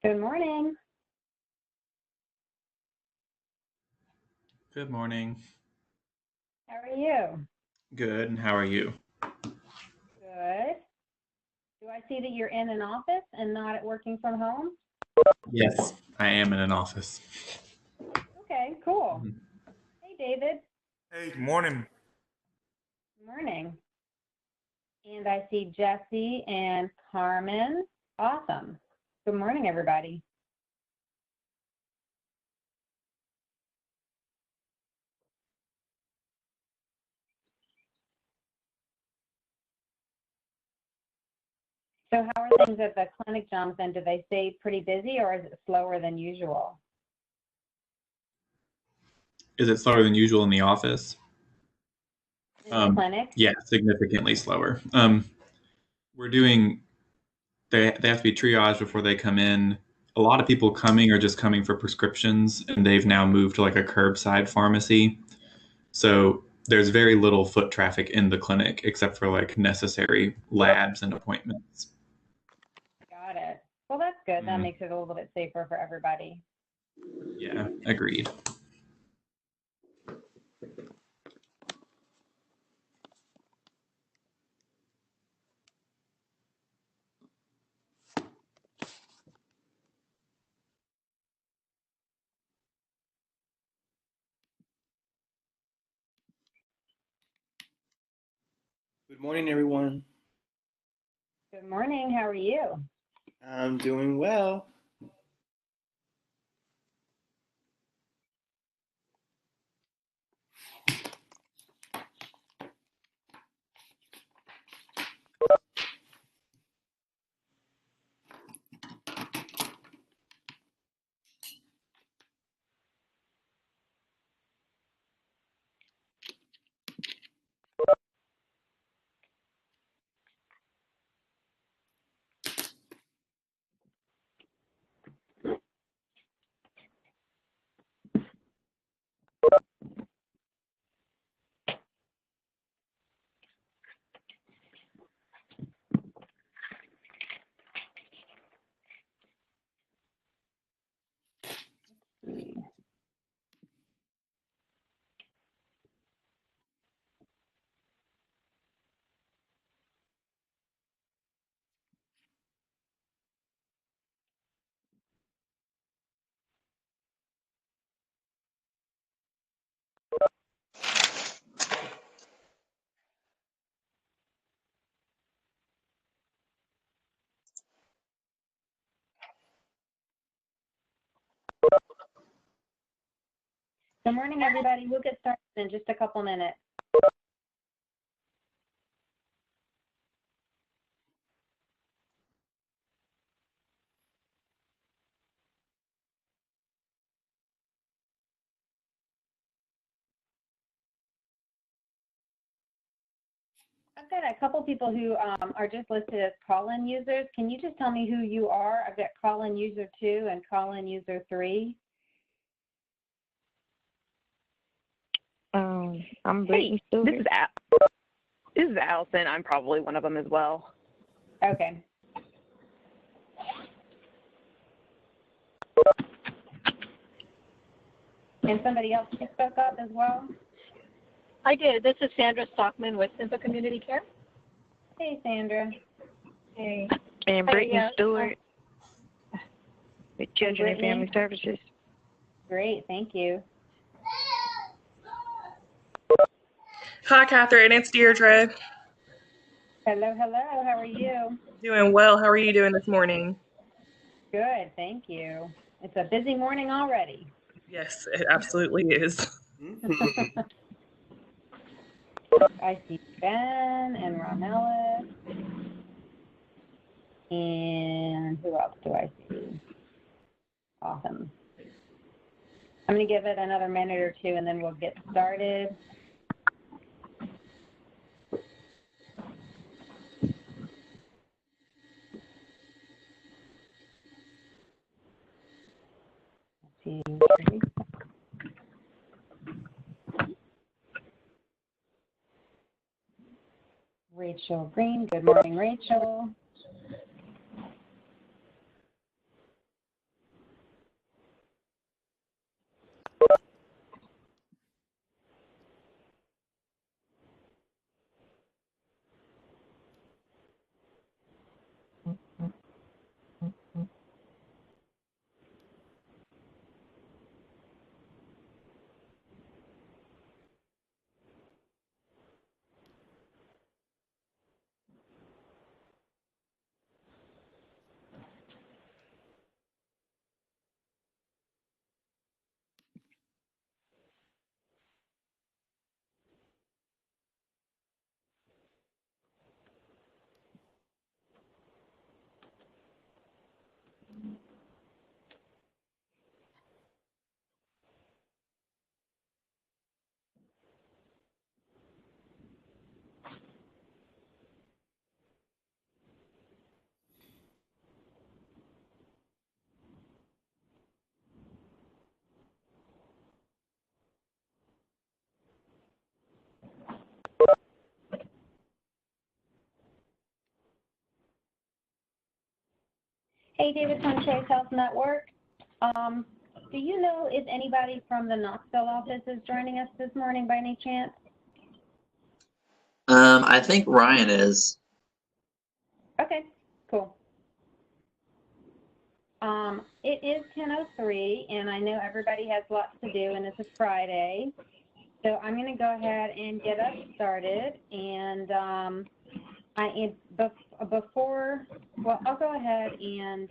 Good morning. Good morning. How are you? Good, and how are you? Good. Do I see that you're in an office and not working from home? Yes, I am in an office. Okay, cool. Hey, David. Hey, good morning. Good morning. And I see Jesse and Carmen. Awesome. Good morning, everybody. So how are things at the clinic, Jonathan? Do they stay pretty busy or is it slower than usual? Is it slower than usual in the office? In the clinic? Yeah, significantly slower. We're doing, they have to be triaged before they come in. A lot of people coming are just coming for prescriptions, and they've now moved to like a curbside pharmacy. So there's very little foot traffic in the clinic except for like necessary labs and appointments. Got it. Well, that's good. That makes it a little bit safer for everybody. Yeah, agreed. Good morning, everyone. Good morning. How are you? I'm doing well. Good morning, everybody. We'll get started in just a couple minutes. I've got a couple people who are just listed as call-in users. Can you just tell me who you are? I've got call-in user 2 and call-in user 3. I'm Brittany Stewart. This is Allison. I'm probably one of them as well. Okay. And somebody else just spoke up as well? I did. This is Sandra Stockman with Simba Community Care. Hey, Sandra. Hey. And Brittany yeah. Stewart with Children and Brittany? Family Services. Great, thank you. Hi, Catherine. It's Deirdre. Hello, hello. How are you? Doing well. How are you doing this morning? Good, thank you. It's a busy morning already. Yes, it absolutely is. I see Ben and Ronella. And who else do I see? Awesome. I'm going to give it another minute or two and then we'll get started. Let's see. Rachel Green. Good morning, Rachel. Hey, David from Choice Health Network. Do you know if anybody from the Knoxville office is joining us this morning by any chance? I think Ryan is. Okay, cool. It is 10:03, and I know everybody has lots to do, and it's a Friday. So I'm going to go ahead and get us started. And I'll go ahead and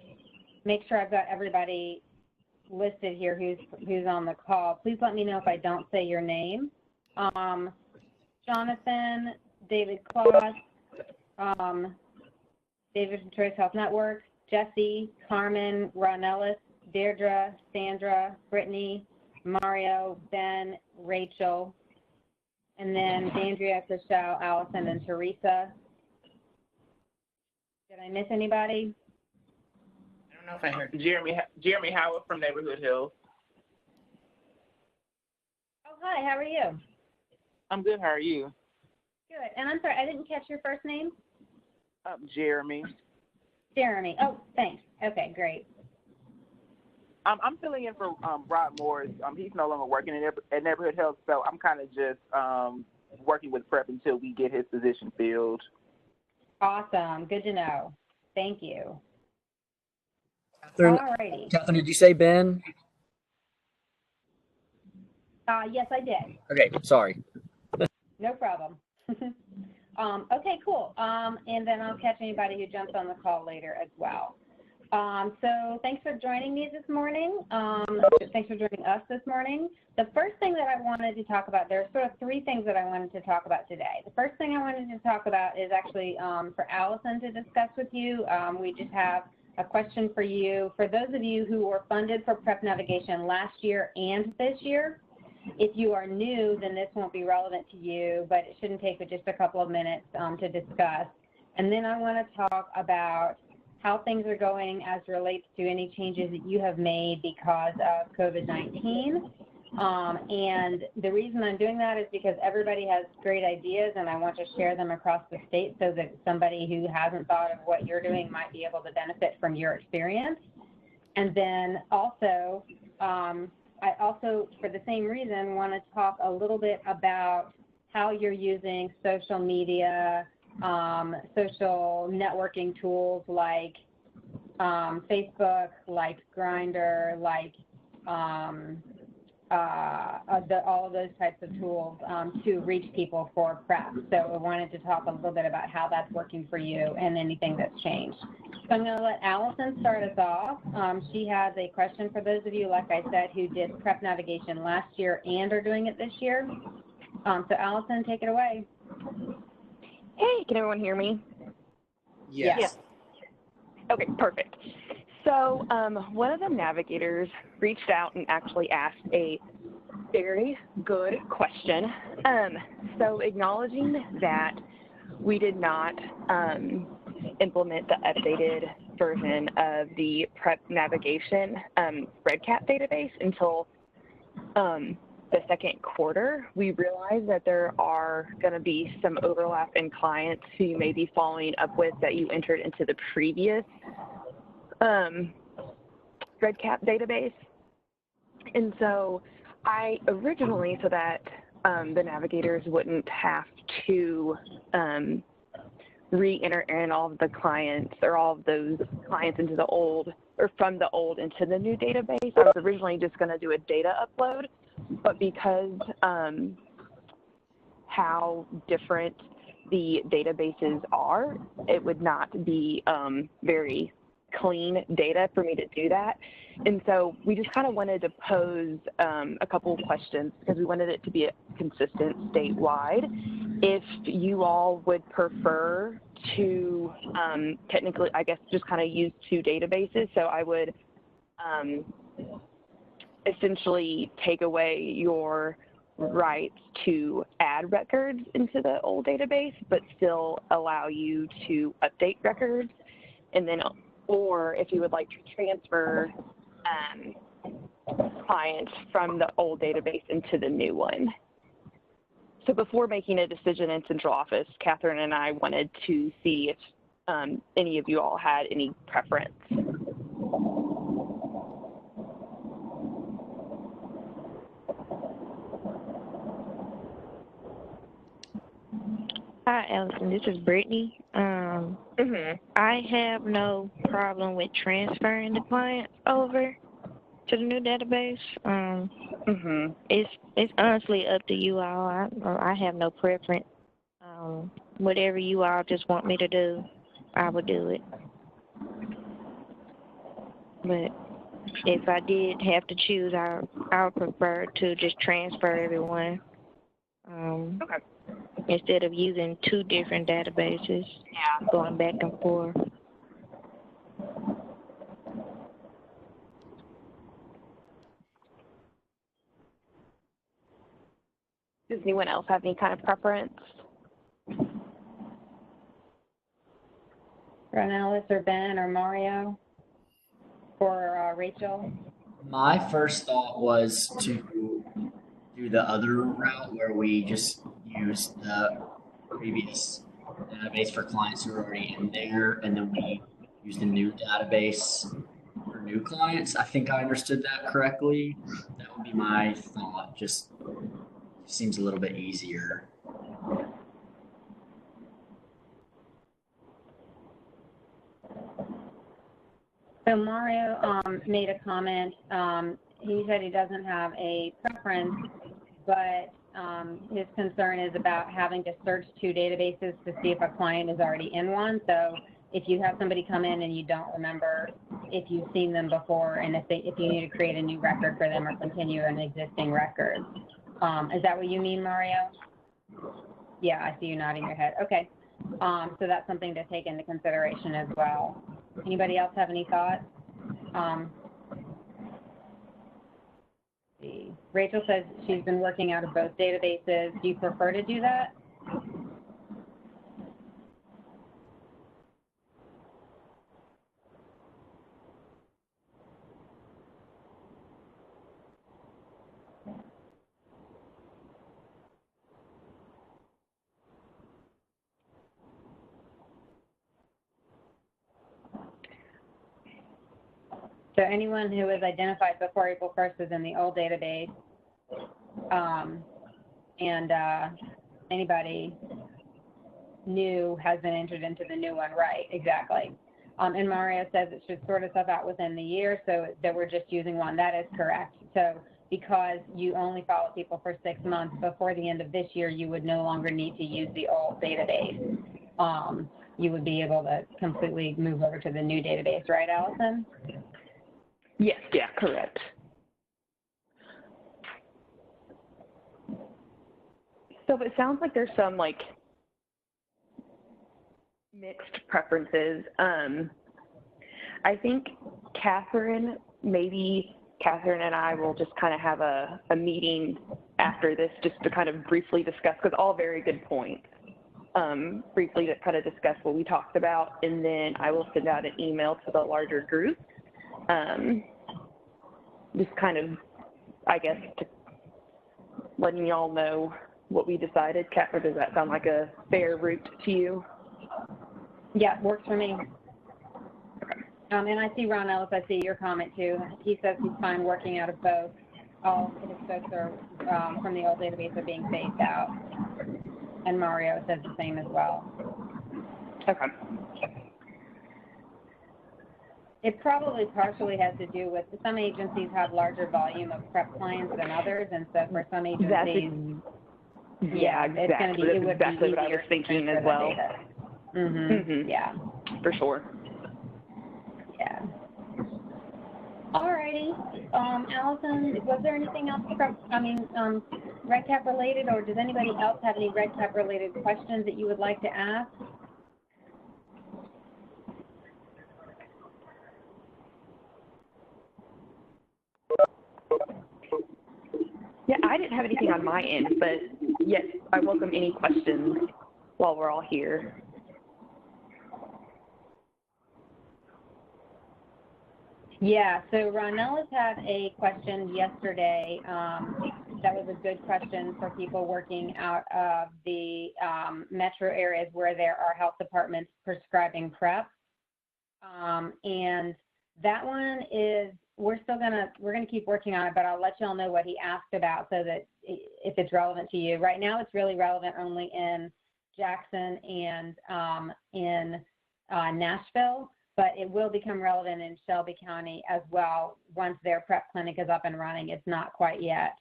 make sure I've got everybody listed here who's on the call. Please let me know if I don't say your name. Jonathan, David Kloss, David from Choice Health Network, Jesse, Carmen, Ron Ellis, Deirdre, Sandra, Brittany, Mario, Ben, Rachel, and then Dandria, Michelle, Allison, and Teresa. Did I miss anybody? I don't know if I heard Jeremy Howard from Neighborhood Hills. Oh, hi, how are you? I'm good. How are you? Good. And I'm sorry, I didn't catch your first name? Jeremy. Jeremy. Oh, thanks. Okay, great. I'm filling in for Rod Morris. He's no longer working at Neighborhood Health, so I'm kind of just working with PrEP until we get his position filled. Awesome. Good to know. Thank you. Catherine, Alrighty. Catherine, did you say Ben? Yes, I did. Okay, sorry. No problem. Okay, cool. And then I'll catch anybody who jumps on the call later as well. So thanks for joining me this morning. Thanks for joining us this morning. The first thing that I wanted to talk about, there are sort of three things that I wanted to talk about today. The first thing I wanted to talk about is actually for Allison to discuss with you. We just have a question for you. For those of you who were funded for PrEP navigation last year and this year, if you are new, then this won't be relevant to you, but it shouldn't take but just a couple of minutes to discuss. And then I want to talk about how things are going as relates to any changes that you have made because of COVID-19. And the reason I'm doing that is because everybody has great ideas and I want to share them across the state so that somebody who hasn't thought of what you're doing might be able to benefit from your experience. And then also, I also, for the same reason, want to talk a little bit about how you're using social media, social networking tools like Facebook, like Grindr, like all of those types of tools to reach people for PrEP. So I wanted to talk a little bit about how that's working for you and anything that's changed. So I'm going to let Allison start us off. She has a question for those of you, like I said, who did PrEP navigation last year and are doing it this year. So Allison, take it away. Hey, can everyone hear me? Yes. Yes. Okay, perfect. So one of the navigators reached out and actually asked a very good question. So acknowledging that we did not implement the updated version of the PrEP navigation SpreadCap database until the second quarter, we realized that there are going to be some overlap in clients who you may be following up with that you entered into the previous SpreadCap database. And so I originally, so that the navigators wouldn't have to re-enter in all of the clients or all of those clients into the old or from the old into the new database. I was originally just going to do a data upload, but because how different the databases are, it would not be very clean data for me to do that. And so we just kind of wanted to pose a couple of questions because we wanted it to be consistent statewide. If you all would prefer to technically, I guess, just kind of use two databases. So I would essentially take away your rights to add records into the old database, but still allow you to update records. And then, or if you would like to transfer clients from the old database into the new one. So before making a decision in central office, Catherine and I wanted to see if any of you all had any preference. Hi, Allison. This is Brittany. I have no problem with transferring the clients over to the new database. It's honestly up to you all. I have no preference. Whatever you all just want me to do, I would do it. But if I did have to choose, I would prefer to just transfer everyone. Okay. Instead of using two different databases, going back and forth. Does anyone else have any kind of preference? Ronellis or Ben or Mario or Rachel? My first thought was to do the other route where we just use the previous database for clients who are already in there, and then we use the new database for new clients. I think I understood that correctly. That would be my thought. Just seems a little bit easier. So Mario made a comment. He said he doesn't have a preference, but his concern is about having to search two databases to see if a client is already in one. So if you have somebody come in and you don't remember if you've seen them before, and if you need to create a new record for them or continue an existing record. Is that what you mean, Mario? Yeah, I see you nodding your head. Okay. So that's something to take into consideration as well. Anybody else have any thoughts? See. Rachel says she's been working out of both databases. Do you prefer to do that? So anyone who was identified before April 1st is in the old database, and anybody new has been entered into the new one, right? Exactly. And Mario says it should sort itself out within the year, so that we're just using one. That is correct. So because you only follow people for 6 months, before the end of this year, you would no longer need to use the old database. You would be able to completely move over to the new database, right, Allison? Yes, yeah, correct. So it sounds like there's some mixed preferences. I think maybe Catherine and I will just kind of have a meeting after this just to kind of briefly discuss, because all very good points. Briefly to kind of discuss what we talked about, and then I will send out an email to the larger group. Just kind of, I guess, to letting y'all know what we decided. Catherine, does that sound like a fair route to you? Yeah, works for me. And I see Ron Ellis, I see your comment too. He says he's fine working out of both. All his folks are from the old database are being phased out. And Mario says the same as well. Okay. It probably partially has to do with some agencies have larger volume of PrEP clients than others, and so for some agencies, Yeah, it's going to be, exactly. it would That's exactly be what I easier was to thinking transfer as the well. data. Yeah. For sure. Yeah. Alrighty. Allison, was there anything else Red Cap related, or does anybody else have any Red Cap related questions that you would like to ask? Yeah, I didn't have anything on my end, but yes, I welcome any questions while we're all here. Yeah, so Ronellis had a question yesterday. That was a good question for people working out of the metro areas where there are health departments prescribing PrEP. And that one is, we're gonna keep working on it, but I'll let y'all know what he asked about so that if it's relevant to you. Right now, it's really relevant only in Jackson and in Nashville, but it will become relevant in Shelby County as well once their PrEP clinic is up and running. It's not quite yet.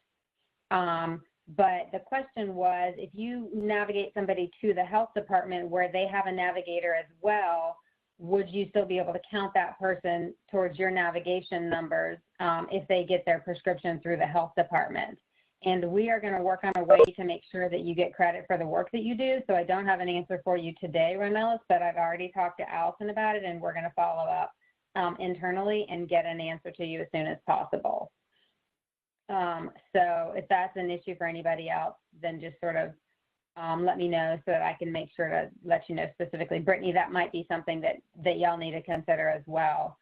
But the question was, if you navigate somebody to the health department where they have a navigator as well, would you still be able to count that person towards your navigation numbers if they get their prescription through the health department? And we are going to work on a way to make sure that you get credit for the work that you do. So I don't have an answer for you today, Ronellis, but I've already talked to Allison about it, and we're going to follow up internally and get an answer to you as soon as possible. So if that's an issue for anybody else, then just sort of let me know so that I can make sure to let you know specifically. Brittany, that might be something that y'all need to consider as well.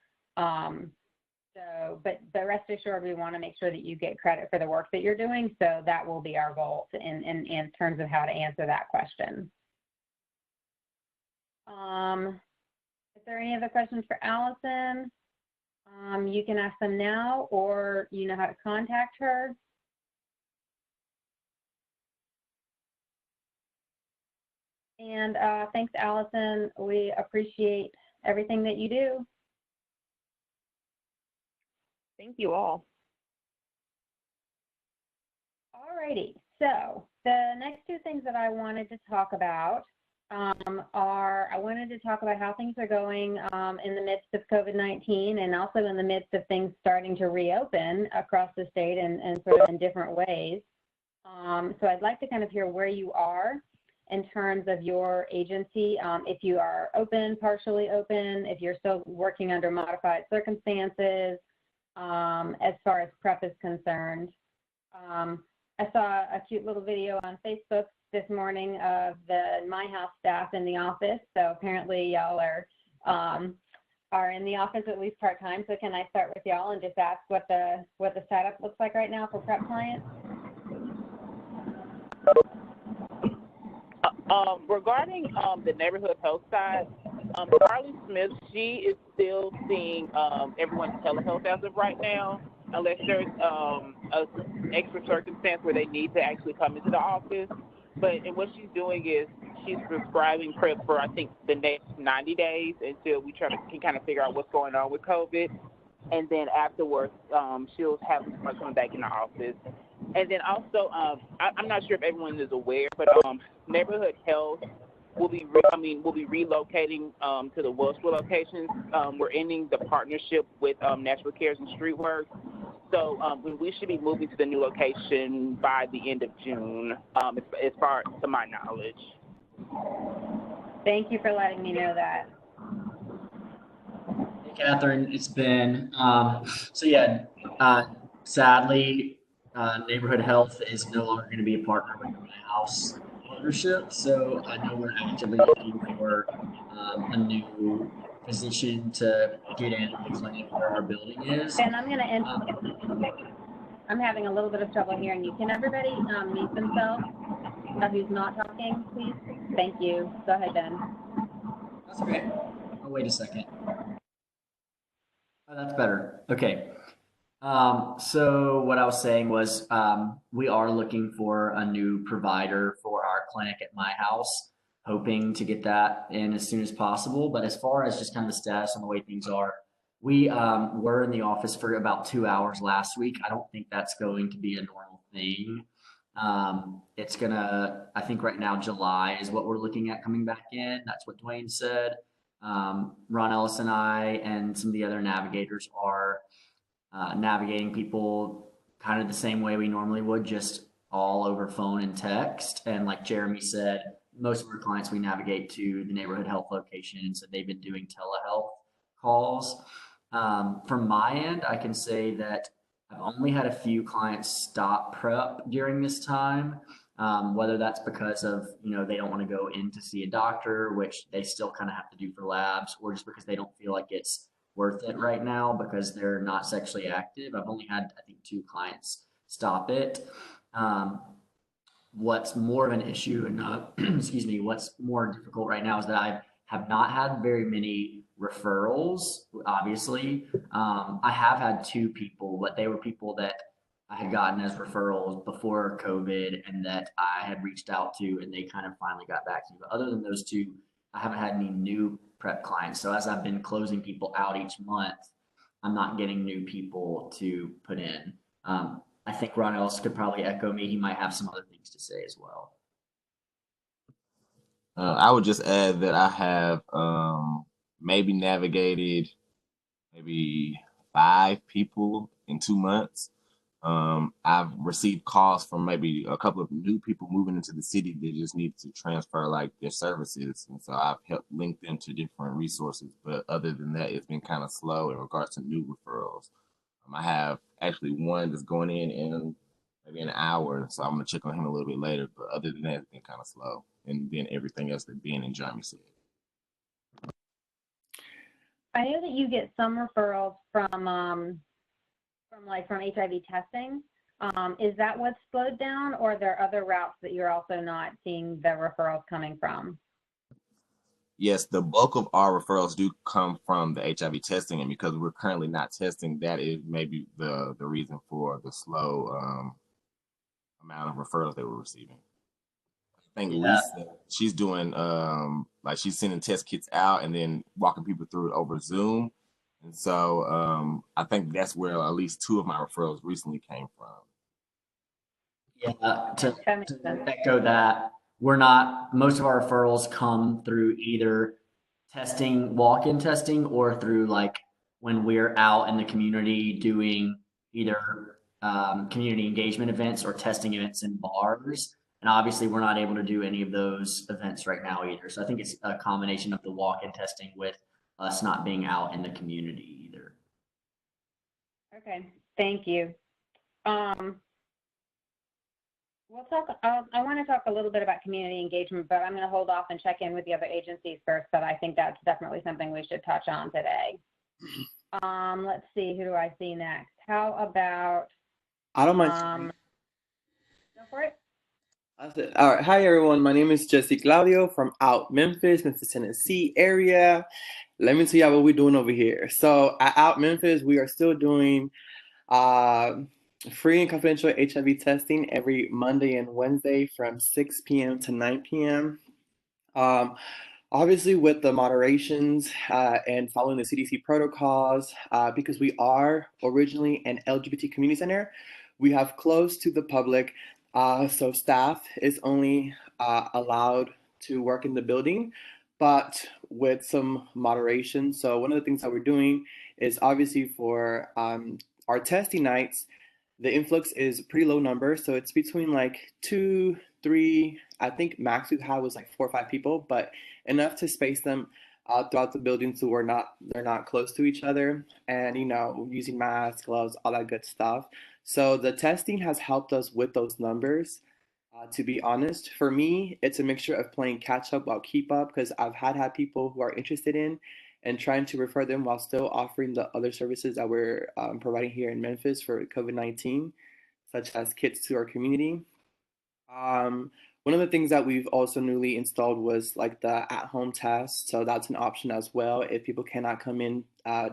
But rest assured, we want to make sure that you get credit for the work that you're doing. So that will be our goal in terms of how to answer that question. Is there any other questions for Allison? You can ask them now, or you know how to contact her. And thanks, Allison. We appreciate everything that you do. Thank you all. Alrighty, so the next two things that I wanted to talk about I wanted to talk about how things are going in the midst of COVID-19 and also in the midst of things starting to reopen across the state and sort of in different ways. So I'd like to kind of hear where you are in terms of your agency, if you are open, partially open, if you're still working under modified circumstances, as far as PrEP is concerned. I saw a cute little video on Facebook this morning of the My House staff in the office. So apparently y'all are in the office at least part-time. So can I start with y'all and just ask what the setup looks like right now for PrEP clients? Regarding the neighborhood health side, Carly Smith, she is still seeing everyone's telehealth as of right now, unless there's an extra circumstance where they need to actually come into the office. And what she's doing is she's prescribing PrEP for, I think, the next 90 days until we can kind of figure out what's going on with COVID. And then afterwards, she'll have them start coming back in the office. And then also, I'm not sure if everyone is aware, but neighborhood health will be relocating to the Wellsville locations. We're ending the partnership with Natural Cares and Streetworks. So we should be moving to the new location by the end of June, as far to my knowledge. Thank you for letting me know that. Hey, Catherine, it's Ben. Sadly, Neighborhood Health is no longer going to be a partner with the My House partnership. So I know we're actively looking for a new position to get in the clinic where our building is. Ben, I'm going to I'm having a little bit of trouble hearing you. Can everybody mute themselves who's not talking, please? Thank you. Go ahead, Ben. That's okay. Oh, wait a second. Oh, that's better. Okay. So what I was saying was we are looking for a new provider for our clinic at My House. hoping to get that in as soon as possible. But as far as just kind of the status on the way things are, we were in the office for about 2 hours last week. I don't think that's going to be a normal thing. It's gonna, I think right now, July is what we're looking at coming back in. That's what Dwayne said. Ron Ellis and I and some of the other navigators are navigating people kind of the same way we normally would, just all over phone and text. And like Jeremy said, most of our clients we navigate to the neighborhood health location, and so they've been doing telehealth calls. From my end, I can say that I've only had a few clients stop PrEP during this time, whether that's because of, they don't want to go in to see a doctor, which they still kind of have to do for labs, or just because they don't feel like it's worth it right now because they're not sexually active. I've only had, I think, 2 clients stop it. What's more of an issue and excuse me, what's more difficult right now is that I have not had very many referrals, obviously. I have had 2 people, but they were people that I had gotten as referrals before COVID and that I had reached out to, and they kind of finally got back to me. But other than those 2, I haven't had any new PrEP clients. So as I've been closing people out each month, I'm not getting new people to put in. I think Ron Ellis could probably echo me. He might have some other things to say as well. I would just add that I have maybe navigated maybe 5 people in 2 months. I've received calls from maybe a couple of new people moving into the city that just need to transfer like their services. And so I've helped link them to different resources. But other than that, it's been kind of slow in regards to new referrals. I have actually one that's going in maybe an hour, so I'm going to check on him a little bit later. But other than that, it's been kind of slow. And then everything else that Ben and Jeremy said. I know that you get some referrals from HIV testing. Is that what's slowed down, or are there other routes that you're also not seeing the referrals coming from? Yes, the bulk of our referrals do come from the HIV testing, and because we're currently not testing, that is maybe the reason for the slow amount of referrals that we're receiving. I think Lisa, she's doing like she's sending test kits out and then walking people through it over Zoom. And so I think that's where at least 2 of my referrals recently came from. Yeah, to echo that, most of our referrals come through either testing, walk-in testing, or through like when we're out in the community doing either community engagement events or testing events in bars. And obviously we're not able to do any of those events right now either. So I think it's a combination of the walk-in testing with us not being out in the community either. Okay, thank you. We'll talk. I want to talk a little bit about community engagement, but I'm going to hold off and check in with the other agencies first. But I think that's definitely something we should touch on today. Let's see. Who do I see next? How about? I don't mind. Go for it. All right. Hi, everyone. My name is Jesse Claudio from out Memphis, Tennessee area. Let me tell you what we're doing over here. So at out Memphis, we are still doing free and confidential HIV testing every Monday and Wednesday from 6 p.m. to 9 p.m. Obviously with the moderations and following the CDC protocols, because we are originally an LGBT community center, we have closed to the public, so staff is only allowed to work in the building, but with some moderation. So one of the things that we're doing is obviously for our testing nights, the influx is pretty low number. So it's between like 2, 3, I think max we've had was like 4 or 5 people, but enough to space them throughout the building so they're not close to each other, and using masks, gloves, all that good stuff. So the testing has helped us with those numbers. To be honest, for me, it's a mixture of playing catch up while keep up, because I've had people who are interested in and trying to refer them while still offering the other services that we're providing here in Memphis for COVID-19, such as kits to our community. One of the things that we've also newly installed was like the at-home test. So that's an option as well. If people cannot come in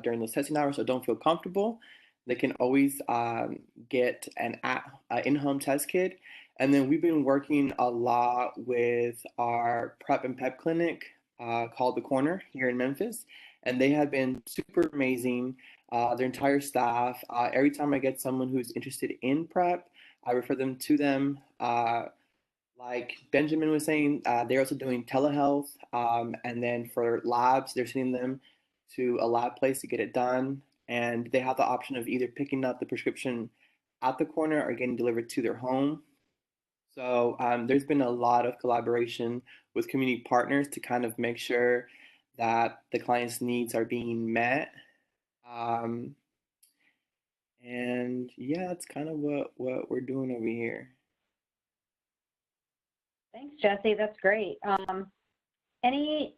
during those testing hours or don't feel comfortable, they can always get an in-home test kit. And then we've been working a lot with our PrEP and PEP clinic called The Corner here in Memphis. And they have been super amazing. Their entire staff. Every time I get someone who's interested in PrEP, I refer them to them. Like Benjamin was saying, they're also doing telehealth. And then for labs, they're sending them to a lab place to get it done. And they have the option of either picking up the prescription at the corner or getting delivered to their home. So there's been a lot of collaboration with community partners to kind of make sure that the client's needs are being met. And yeah, that's kind of what we're doing over here. Thanks, Jesse. That's great. Any?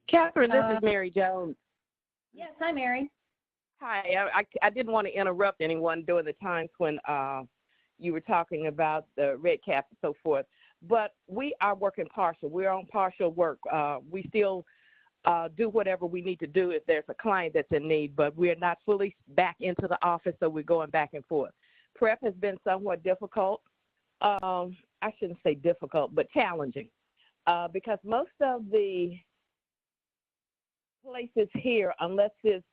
Catherine, this is Mary Jones. Yes, hi, Mary. Hi. I didn't want to interrupt anyone during the times when you were talking about the red cap and so forth, but we are working partial. We're on partial work. We still do whatever we need to do if there's a client that's in need, but we're not fully back into the office, so we're going back and forth. PrEP has been somewhat difficult. I shouldn't say difficult, but challenging, because most of the places here, unless it's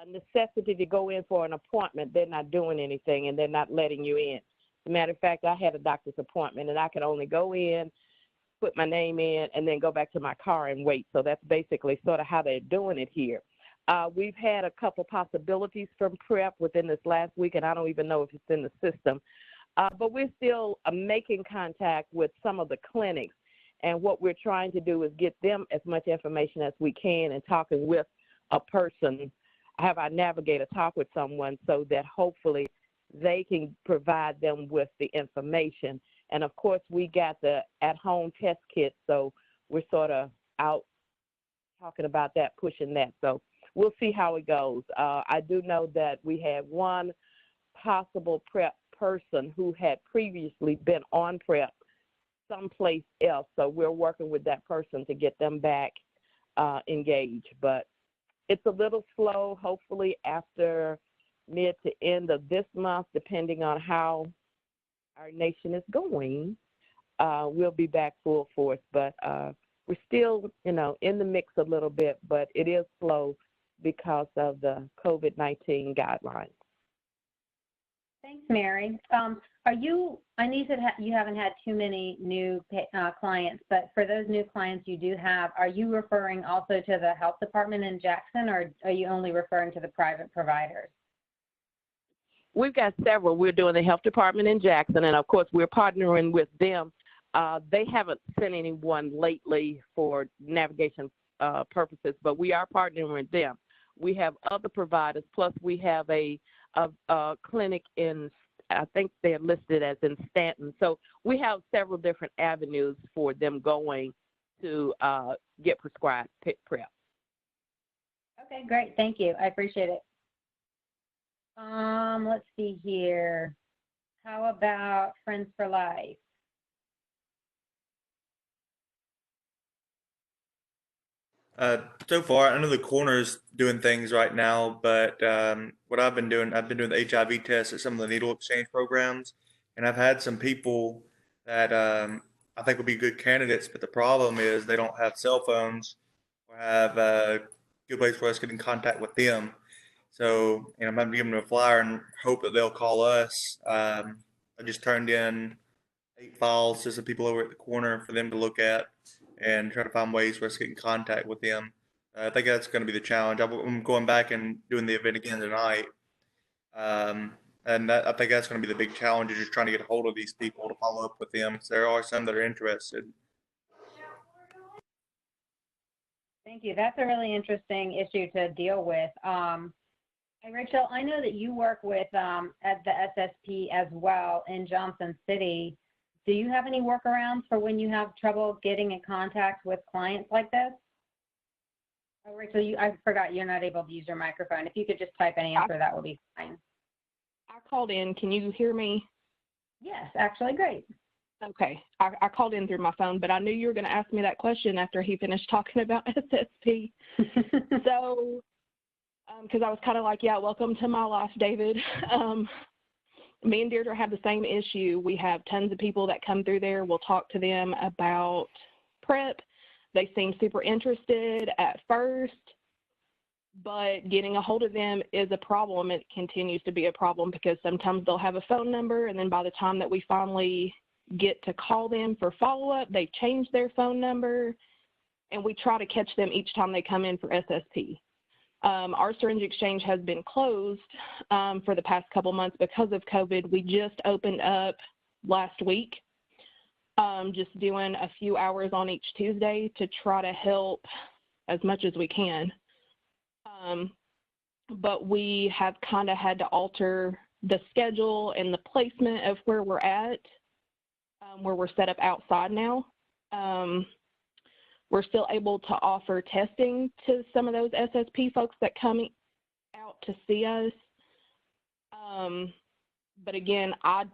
a necessity to go in for an appointment, they're not doing anything and they're not letting you in. As a matter of fact, I had a doctor's appointment and I could only go in, put my name in, and then go back to my car and wait. So that's basically sort of how they're doing it here. We've had a couple possibilities from PrEP within this last week, and I don't even know if it's in the system. But we're still making contact with some of the clinics. And what we're trying to do is get them as much information as we can and talking with a person, have our navigator talk with someone so that hopefully they can provide them with the information. And of course, we got the at-home test kit, so we're sort of out talking about that, pushing that. So we'll see how it goes. I do know that we had one possible PrEP person who had previously been on PrEP someplace else. So we're working with that person to get them back engaged. But it's a little slow. Hopefully after mid to end of this month, depending on how our nation is going, we'll be back full force. But we're still, in the mix a little bit, but it is slow because of the COVID-19 guidelines. Thanks, Mary. I know you said you haven't had too many new clients, but for those new clients you do have, are you referring also to the health department in Jackson, or are you only referring to the private providers? We've got several. We're doing the health department in Jackson, and of course we're partnering with them. They haven't sent anyone lately for navigation purposes, but we are partnering with them. We have other providers, plus we have a clinic in, I think they're listed as in Stanton. So we have several different avenues for them going to get prescribed PrEP. Okay, great. Thank you. I appreciate it. Let's see here. How about Friends for Life? So far, I know the corner's doing things right now, but what I've been doing the HIV test at some of the needle exchange programs, and I've had some people that I think would be good candidates, but the problem is they don't have cell phones or have a good place for us to get in contact with them. So, I'm going to give them a flyer and hope that they'll call us. I just turned in 8 files to some people over at the corner for them to look at and try to find ways for us to get in contact with them. I think that's going to be the challenge. I'm going back and doing the event again tonight. And I think that's going to be the big challenge, is just trying to get a hold of these people to follow up with them, because there are some that are interested. Thank you. That's a really interesting issue to deal with. Rachel, I know that you work with at the SSP as well in Johnson City. Do you have any workarounds for when you have trouble getting in contact with clients like this? Oh, Rachel, I forgot you're not able to use your microphone. If you could just type an answer, that would be fine. I called in. Can you hear me? Yes, actually, great. Okay. I called in through my phone, but I knew you were going to ask me that question after he finished talking about SSP. So, because I was kind of like, yeah, welcome to my life, David. me and Deirdre have the same issue. We have tons of people that come through there. We'll talk to them about PrEP. They seem super interested at first, but getting a hold of them is a problem. It continues to be a problem because sometimes they'll have a phone number, and then by the time that we finally get to call them for follow-up, they change their phone number, and we try to catch them each time they come in for SSP. Our syringe exchange has been closed for the past couple months because of COVID. We just opened up last week, just doing a few hours on each Tuesday to try to help as much as we can. But we have kind of had to alter the schedule and the placement of where we're at, where we're set up outside now. We're still able to offer testing to some of those SSP folks that come out to see us. But again, I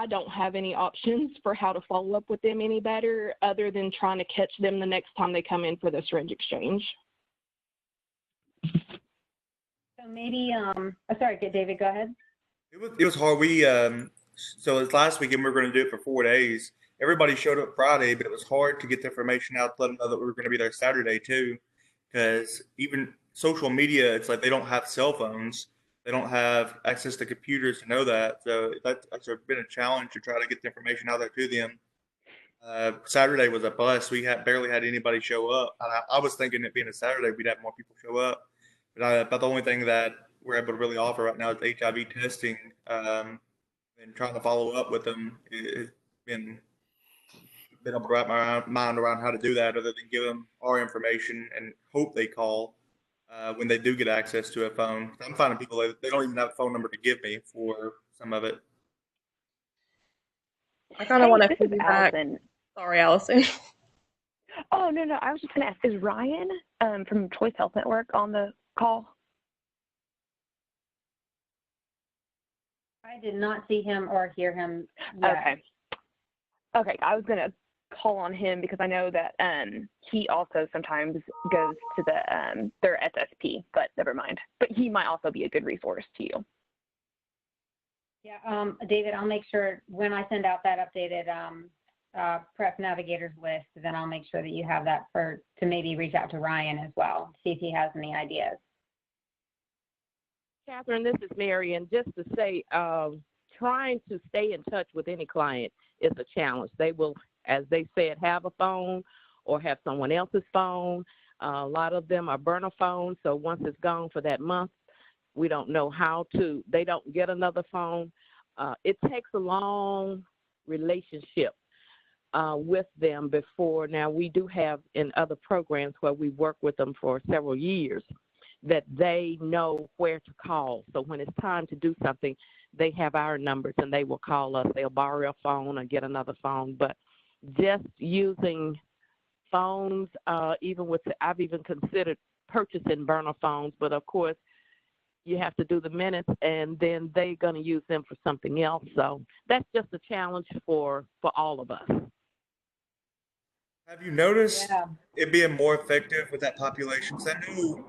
don't have any options for how to follow up with them any better other than trying to catch them the next time they come in for the syringe exchange. So maybe, sorry, David, go ahead. It was hard. So it's last weekend we were going to do it for 4 days. Everybody showed up Friday, but it was hard to get the information out to let them know that we were going to be there Saturday too, because even social media, it's like they don't have cell phones. They don't have access to computers to know that. So that's been a challenge to try to get the information out there to them. Saturday was a bust. We barely had anybody show up. I was thinking it being a Saturday, we'd have more people show up. But the only thing that we're able to really offer right now is HIV testing, and trying to follow up with them. It's been able to wrap my mind around how to do that, other than give them our information and hope they call when they do get access to a phone. I'm finding people they don't even have a phone number to give me for some of it. I kind of want to this is piggyback. Allison. Sorry, Allison. Oh, no. I was just going to ask, is Ryan from Choice Health Network on the call? I did not see him or hear him yet. Okay, I was going to call on him because I know that he also sometimes goes to their SSP, but never mind. But he might also be a good resource to you. Yeah, David, I'll make sure when I send out that updated PrEP navigators list, then I'll make sure that you have that to maybe reach out to Ryan as well, see if he has any ideas. Catherine, this is Mary, and just to say, trying to stay in touch with any client is a challenge. They will, as they said, have a phone or have someone else's phone. A lot of them are burner phones, so once it's gone for that month, we don't know they don't get another phone. It takes a long relationship with them before. Now, we do have in other programs where we work with them for several years that they know where to call. So when it's time to do something, they have our numbers and they will call us. They'll borrow a phone or get another phone. But just using phones, I've even considered purchasing burner phones, but of course, you have to do the minutes and then they're going to use them for something else. So that's just a challenge for all of us. Have you noticed it being more effective with that population? So I know,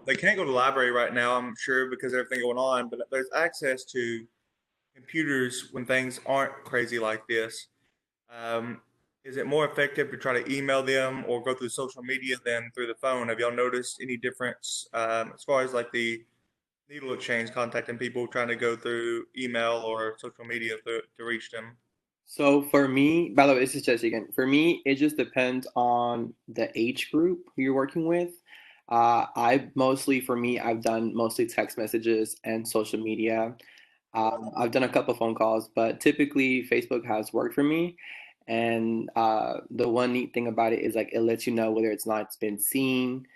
they can't go to the library right now, I'm sure, because of everything going on, but there's access to computers when things aren't crazy like this. Is it more effective to try to email them or go through social media than through the phone? Have y'all noticed any difference as far as like the needle exchange, contacting people, trying to go through email or social media to reach them? So for me, by the way, this is Jesse again. For me, it just depends on the age group who you're working with. I've done mostly text messages and social media. I've done a couple phone calls, but typically Facebook has worked for me. And the one neat thing about it is like it lets you know whether it's been seen.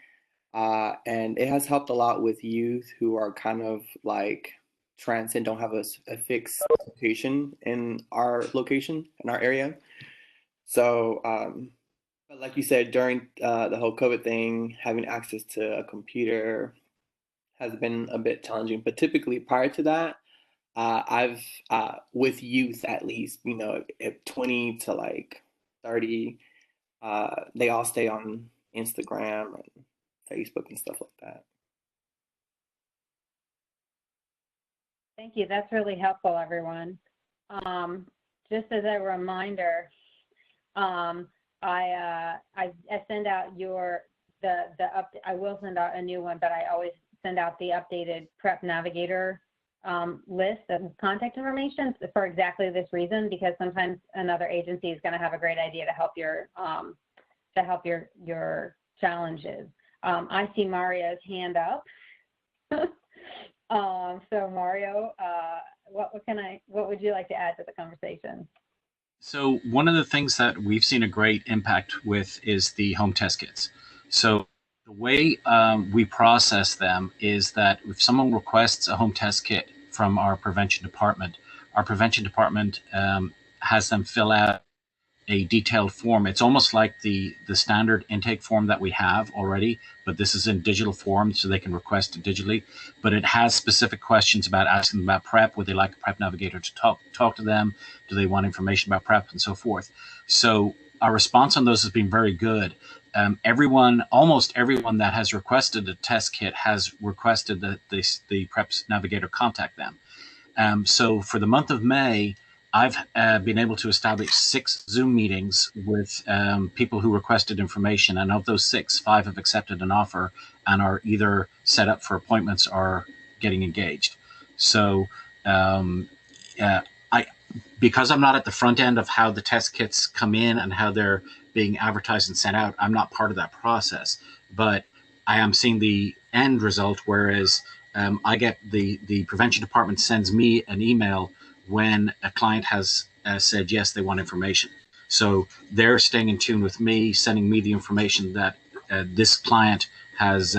And it has helped a lot with youth who are kind of like trans and don't have a fixed location in our area. So, but like you said, during the whole COVID thing, having access to a computer has been a bit challenging. But typically prior to that, I've with youth at least, at 20 to like 30, they all stay on Instagram and Facebook and stuff like that. Thank you. That's really helpful, everyone. Just as a reminder, I send out I will send out a new one, but I always send out the updated PrEP Navigator list of contact information for exactly this reason, because sometimes another agency is going to have a great idea to help your challenges. I see Mario's hand up. So Mario, what would you like to add to the conversation? So one of the things that we've seen a great impact with is the home test kits. So the way we process them is that if someone requests a home test kit from our prevention department has them fill out a detailed form. It's almost like the standard intake form that we have already, but this is in digital form, so they can request it digitally. But it has specific questions about asking them about PrEP. Would they like a PrEP navigator to talk to them? Do they want information about PrEP and so forth? So our response on those has been very good. Almost everyone that has requested a test kit has requested that the PrEP navigator contact them. So for the month of May, I've been able to establish 6 Zoom meetings with people who requested information, and of those 6, 5 have accepted an offer and are either set up for appointments or getting engaged. So because I'm not at the front end of how the test kits come in and how they're being advertised and sent out, I'm not part of that process. But I am seeing the end result, whereas I get the prevention department sends me an email when a client has said yes, they want information. So they're staying in tune with me, sending me the information that this client has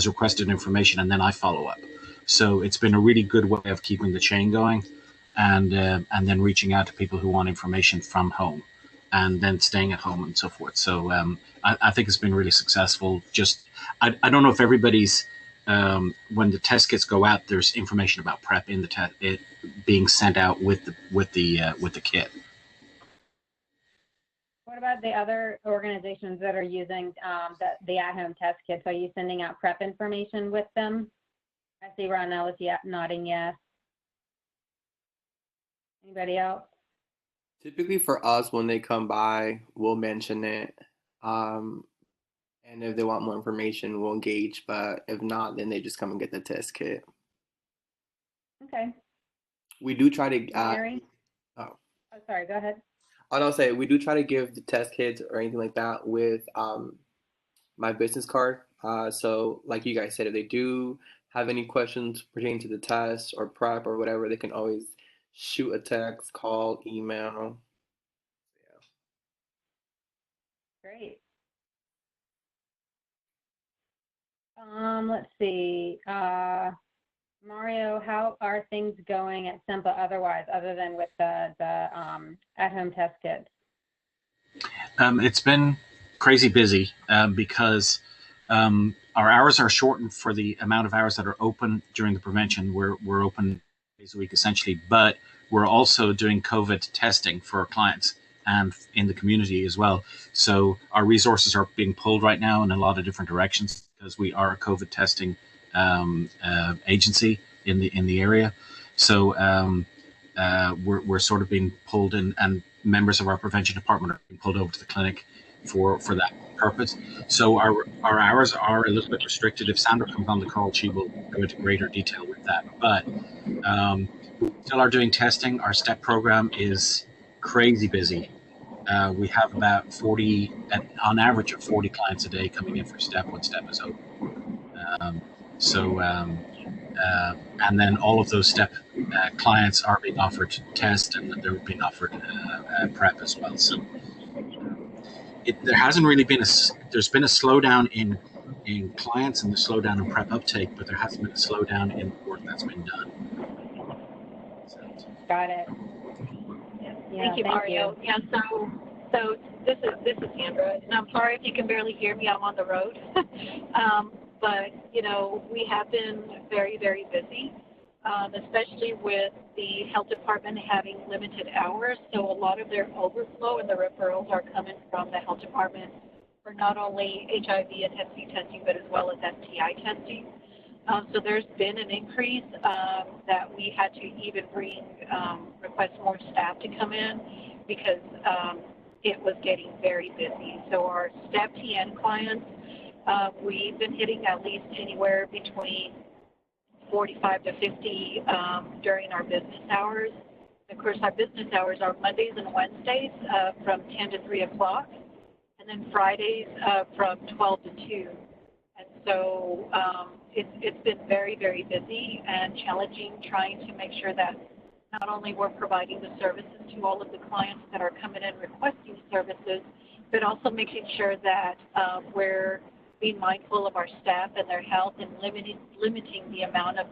requested information, and then I follow up. So it's been a really good way of keeping the chain going, and then reaching out to people who want information from home, and then staying at home and so forth. So I think it's been really successful. Just I don't know if everybody's when the test kits go out, there's information about PrEP in the test being sent out with the kit. What about the other organizations that are using the at-home test kits? Are you sending out PrEP information with them? I see Ron Ellis nodding yes. Anybody else? Typically for us, when they come by, we'll mention it. And if they want more information, we'll engage. But if not, then they just come and get the test kit. Okay. We do try to. Mary? Oh, sorry. Go ahead. I'll say we do try to give the test kits or anything like that with my business card. So, like you guys said, if they do have any questions pertaining to the test or PrEP or whatever, they can always shoot a text, call, email. Yeah. Great. Let's see. Mario, how are things going at SEMPA otherwise, other than with the at-home test kits? It's been crazy busy because our hours are shortened for the amount of hours that are open during the prevention. We're open days a week essentially, but we're also doing COVID testing for our clients and in the community as well. So our resources are being pulled right now in a lot of different directions because we are a COVID testing agency in the area. So we're sort of being pulled in, and members of our prevention department are being pulled over to the clinic for that purpose. So our hours are a little bit restricted. If Sandra comes on the call, she will go into greater detail with that. But we still are doing testing. Our STEP program is crazy busy. We have about 40, on average, of 40 clients a day coming in for STEP when STEP is open. And then all of those STEP clients are being offered test, and they're being offered PrEP as well. So there hasn't really been there's been a slowdown in clients and the slowdown in PrEP uptake, but there hasn't been a slowdown in work that's been done. Got it. Yeah, thank you, Mario. Yeah, so this is Sandra, and I'm sorry if you can barely hear me. I'm on the road. But, we have been very, very busy, especially with the health department having limited hours. So a lot of their overflow and the referrals are coming from the health department for not only HIV and Hep C testing, but as well as STI testing. So there's been an increase that we had to even request more staff to come in because it was getting very busy. So our staff TN clients, we've been hitting at least anywhere between 45 to 50 during our business hours. Of course, our business hours are Mondays and Wednesdays from 10 to 3 o'clock, and then Fridays from 12 to 2. And so it's been very, very busy and challenging trying to make sure that not only we're providing the services to all of the clients that are coming in requesting services, but also making sure that we're being mindful of our staff and their health and limiting the amount of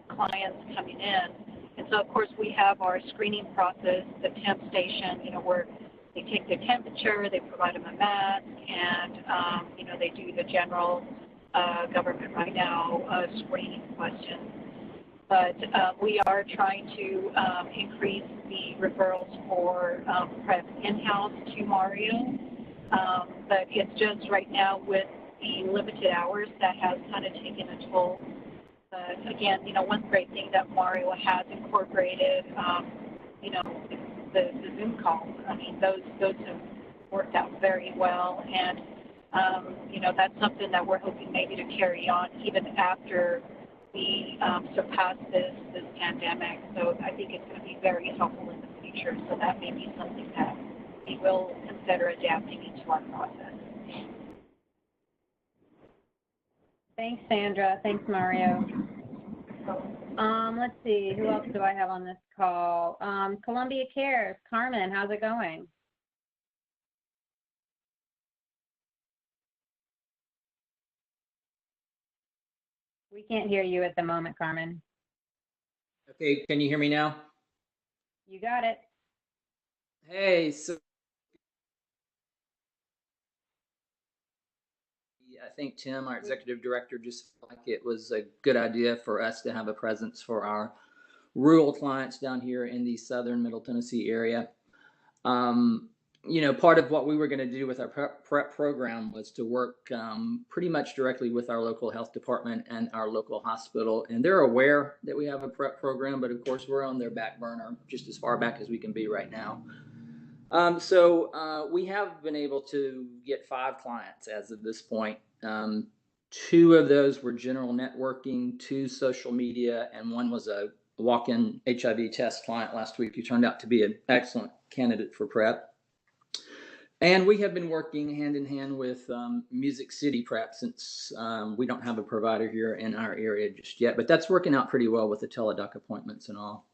clients coming in. And so, of course, we have our screening process, the temp station, where they take their temperature, they provide them a mask, and, they do the general government right now screening questions. But we are trying to increase the referrals for PrEP in-house to Mario. But it's just right now with the limited hours that has kind of taken a toll. But again, one great thing that Mario has incorporated, the Zoom calls. I mean, those have worked out very well, and that's something that we're hoping maybe to carry on even after we surpass this pandemic. So I think it's going to be very helpful in the future. So that may be something that we will consider adapting into our process. Thanks, Sandra. Thanks, Mario. Let's see, who else do I have on this call? Columbia Cares, Carmen, how's it going? We can't hear you at the moment, Carmen. Okay, can you hear me now? You got it. Hey, so I think Tim, our executive director, just felt like it was a good idea for us to have a presence for our rural clients down here in the southern Middle Tennessee area. Part of what we were going to do with our PrEP program was to work pretty much directly with our local health department and our local hospital. And they're aware that we have a PrEP program, but of course we're on their back burner just as far back as we can be right now. So we have been able to get 5 clients as of this point. 2 of those were general networking, 2 social media, and 1 was a walk-in HIV test client last week who turned out to be an excellent candidate for PrEP. And we have been working hand in hand with Music City PrEP since we don't have a provider here in our area just yet, but that's working out pretty well with the teledoc appointments and all.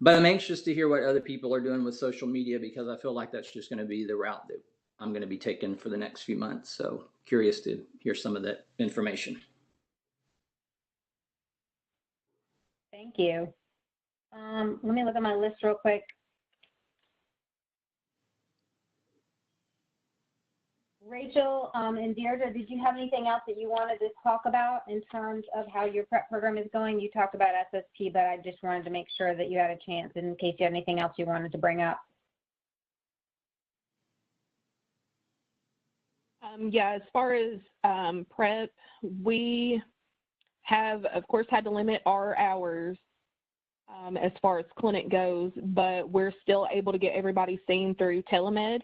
But I'm anxious to hear what other people are doing with social media because I feel like that's just going to be the route that I'm going to be taking for the next few months. So curious to hear some of that information. Thank you. Let me look at my list real quick. Rachel and Deirdre, did you have anything else that you wanted to talk about in terms of how your PrEP program is going? You talked about SSP, but I just wanted to make sure that you had a chance in case you had anything else you wanted to bring up. Yeah, as far as PrEP, we have, of course, had to limit our hours as far as clinic goes, but we're still able to get everybody seen through telemed.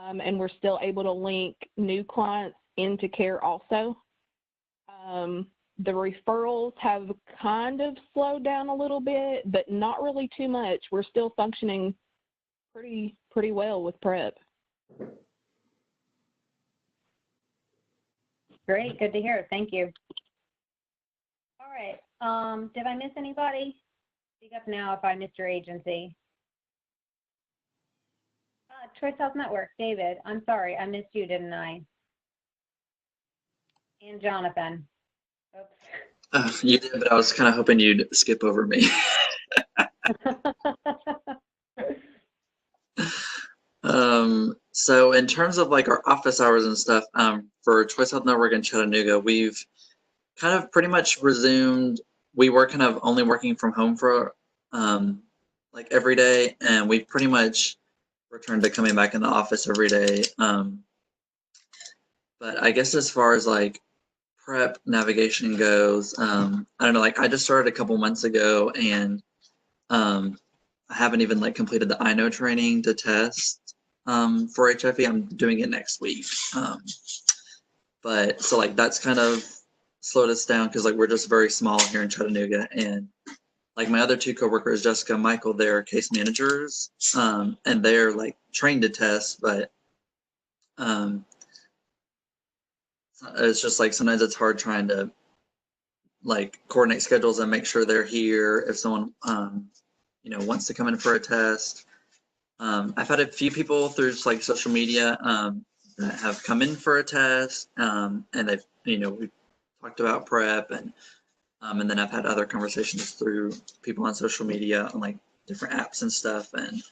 And we're still able to link new clients into care also. The referrals have kind of slowed down a little bit, but not really too much. We're still functioning pretty well with PrEP. Great, good to hear. Thank you. All right, did I miss anybody? Speak up now if I missed your agency. Choice Health Network, David, I'm sorry, I missed you, didn't I? And Jonathan. Oops. You did, but I was kind of hoping you'd skip over me. So in terms of like our office hours and stuff, for Choice Health Network in Chattanooga, we've kind of pretty much resumed. We were kind of only working from home for like every day, and we've pretty much returned to coming back in the office every day. But I guess as far as like PrEP navigation goes, I don't know, like I just started a couple months ago, and I haven't even like completed the I know training to test for HIV. I'm doing it next week. But so like that's kind of slowed us down because like we're just very small here in Chattanooga, and like my other two coworkers, Jessica and Michael, they're case managers, and they're like trained to test, but it's just like sometimes it's hard trying to like coordinate schedules and make sure they're here if someone wants to come in for a test. I've had a few people through just like social media that have come in for a test, and they've we've talked about PrEP, and then I've had other conversations through people on social media on like different apps and stuff, and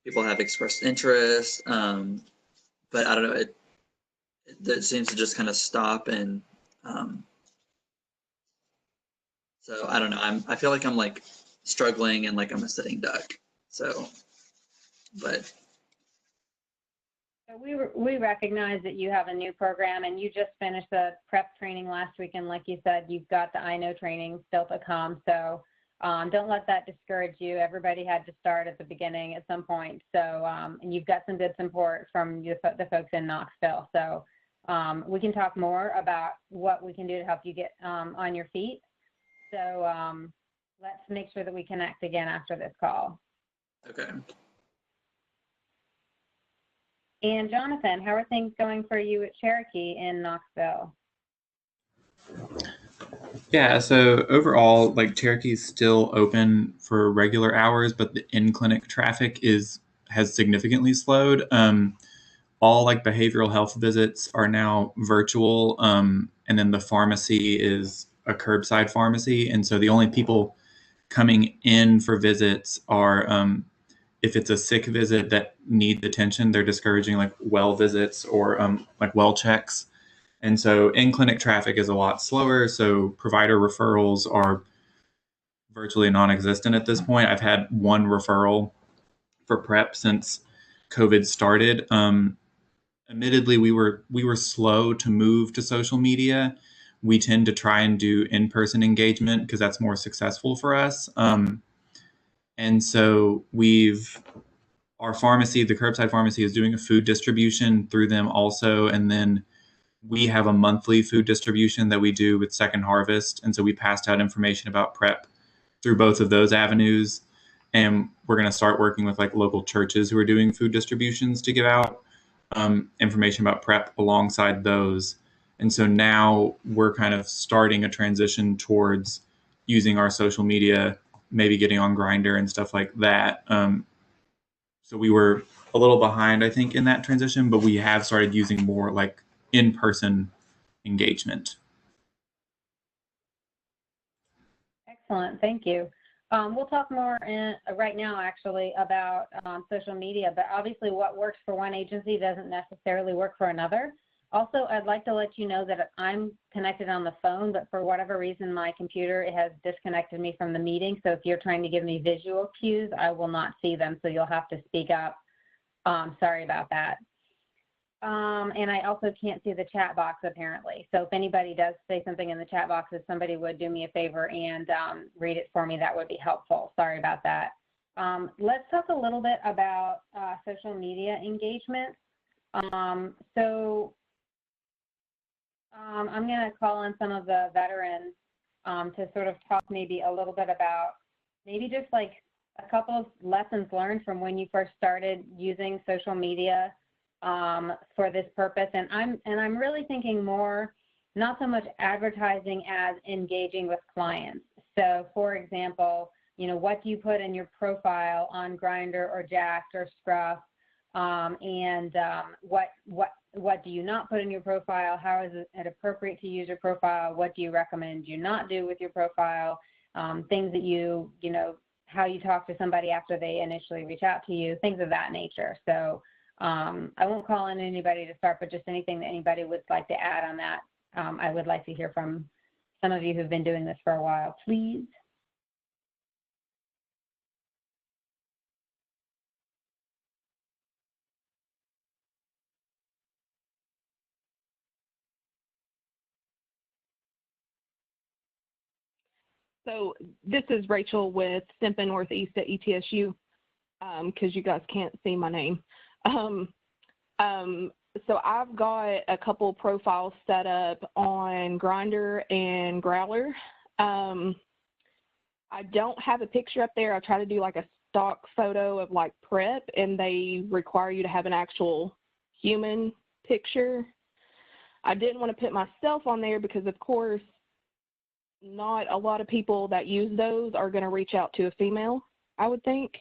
people have expressed interest, but I don't know, it seems to just kind of stop, and so I don't know. I feel like I'm like struggling and like I'm a sitting duck. So, but we recognize that you have a new program and you just finished the PrEP training last week, and like you said, you've got the I know training still to come. So don't let that discourage you. Everybody had to start at the beginning at some point. So and you've got some good support from the folks in Knoxville. So we can talk more about what we can do to help you get on your feet. So let's make sure that we connect again after this call. Okay. And Jonathan, how are things going for you at Cherokee in Knoxville? Yeah, so overall, like Cherokee's still open for regular hours, but the in-clinic traffic has significantly slowed. All like behavioral health visits are now virtual, and then the pharmacy is a curbside pharmacy, and so the only people coming in for visits are if it's a sick visit that needs attention, they're discouraging like well visits or like well checks. And so in-clinic traffic is a lot slower, so provider referrals are virtually non-existent at this point. I've had one referral for PrEP since COVID started. Admittedly, we were slow to move to social media. We tend to try and do in-person engagement because that's more successful for us. And so our pharmacy, the curbside pharmacy, is doing a food distribution through them also. And then we have a monthly food distribution that we do with Second Harvest. And so we passed out information about PrEP through both of those avenues. And we're going to start working with like local churches who are doing food distributions to give out information about PrEP alongside those. And so now we're kind of starting a transition towards using our social media, maybe getting on Grindr and stuff like that. So we were a little behind, I think, in that transition, but we have started using more like in-person engagement. Excellent, thank you. We'll talk more right now, actually, about social media, but obviously what works for one agency doesn't necessarily work for another. Also, I'd like to let you know that I'm connected on the phone, but for whatever reason, my computer has disconnected me from the meeting. So if you're trying to give me visual cues, I will not see them, so you'll have to speak up. Sorry about that. And I also can't see the chat box, apparently. So if anybody does say something in the chat box, if somebody would do me a favor and read it for me, that would be helpful. Sorry about that. Let's talk a little bit about social media engagement. I'm going to call on some of the veterans to sort of talk maybe a little bit about maybe just like a couple of lessons learned from when you first started using social media for this purpose. And I'm really thinking more, not so much advertising as engaging with clients. So for example, what do you put in your profile on Grindr or Jacked or Scruff? And what do you not put in your profile? How is it appropriate to use your profile? What do you recommend you not do with your profile? Things that how you talk to somebody after they initially reach out to you, things of that nature. So I won't call on anybody to start, but just anything that anybody would like to add on that. I would like to hear from some of you who've been doing this for a while, please. So this is Rachel with Simpa Northeast at ETSU, because you guys can't see my name. So I've got a couple profiles set up on Grindr and Growler. I don't have a picture up there. I try to do like a stock photo of like PrEP, and they require you to have an actual human picture. I didn't want to put myself on there because, of course, not a lot of people that use those are going to reach out to a female, I would think.